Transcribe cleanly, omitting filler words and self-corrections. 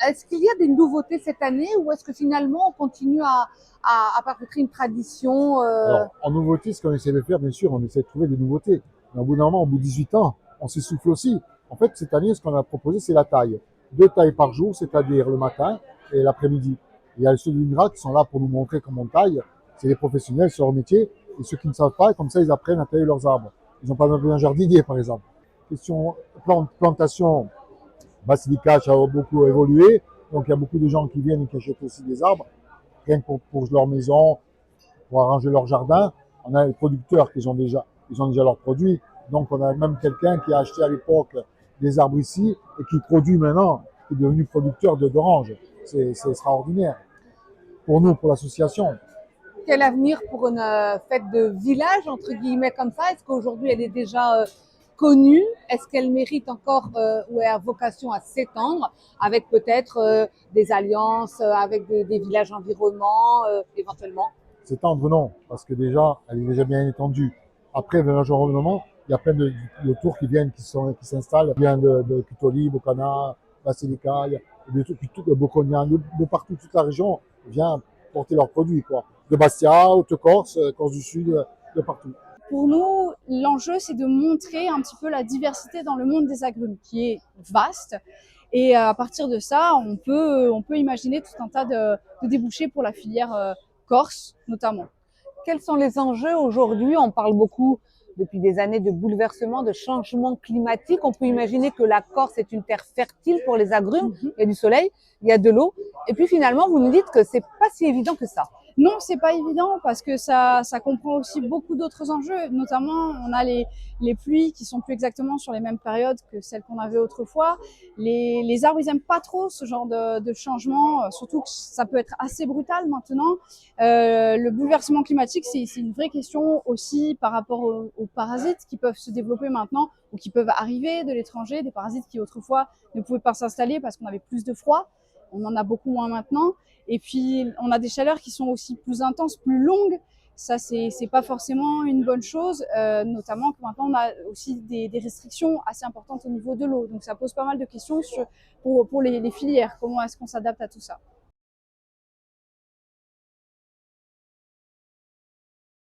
Est-ce qu'il y a des nouveautés cette année ou est-ce que finalement on continue à perpétrer une tradition Alors, en nouveauté, ce qu'on essaie de faire, bien sûr, on essaie de trouver des nouveautés. Mais au bout d'un moment, au bout de 18 ans, on s'essouffle aussi. En fait, cette année, ce qu'on a proposé, c'est la taille. 2 tailles par jour, c'est-à-dire le matin et l'après-midi. Il y a ceux de l'INRA qui sont là pour nous montrer comment on taille. C'est les professionnels, c'est leur métier. Et ceux qui ne savent pas, comme ça, ils apprennent à tailler leurs arbres. Ils n'ont pas besoin d'un jardinier, par exemple. Question plantation, Basilica, ça a beaucoup évolué. Donc, il y a beaucoup de gens qui viennent et qui achètent aussi des arbres, rien que pour leur maison, pour arranger leur jardin. On a les producteurs ils ont déjà leurs produits. Donc, on a même quelqu'un qui a acheté à l'époque des arbres ici et qui produit maintenant, qui est devenu producteur d'oranges. C'est extraordinaire. Pour nous, pour l'association, quel avenir pour une fête de village, entre guillemets, comme ça? Est-ce qu'aujourd'hui elle est déjà connue? Est-ce qu'elle mérite encore ou a vocation à s'étendre avec peut-être des alliances avec des villages environnants éventuellement? c'est tendre, non, parce que déjà, elle est déjà bien étendue. Après, le environnement, il y a plein de tours qui viennent, qui s'installent. Il vient de Cutoli, Bocana, Basilica, il y a de Boconia, de partout, toute la région vient porter leurs produits, quoi. De Bastia, Haute-Corse, Corse du Sud, de partout. Pour nous, l'enjeu, c'est de montrer un petit peu la diversité dans le monde des agrumes, qui est vaste. Et à partir de ça, on peut imaginer tout un tas de débouchés pour la filière corse, notamment. Quels sont les enjeux aujourd'hui? On parle beaucoup depuis des années de bouleversement, de changement climatique. On peut imaginer que la Corse est une terre fertile pour les agrumes. Il y a du soleil, il y a de l'eau. Et puis finalement, vous nous dites que c'est pas si évident que ça. Non, c'est pas évident parce que ça comprend aussi beaucoup d'autres enjeux. Notamment, on a les pluies qui sont plus exactement sur les mêmes périodes que celles qu'on avait autrefois. Les arbres, ils aiment pas trop ce genre de changement, surtout que ça peut être assez brutal maintenant. Le bouleversement climatique, c'est une vraie question aussi par rapport aux parasites qui peuvent se développer maintenant ou qui peuvent arriver de l'étranger, des parasites qui autrefois ne pouvaient pas s'installer parce qu'on avait plus de froid. On en a beaucoup moins maintenant. Et puis, on a des chaleurs qui sont aussi plus intenses, plus longues. Ça, c'est pas forcément une bonne chose, notamment que maintenant, on a aussi des restrictions assez importantes au niveau de l'eau. Donc, ça pose pas mal de questions pour les filières. Comment est-ce qu'on s'adapte à tout ça?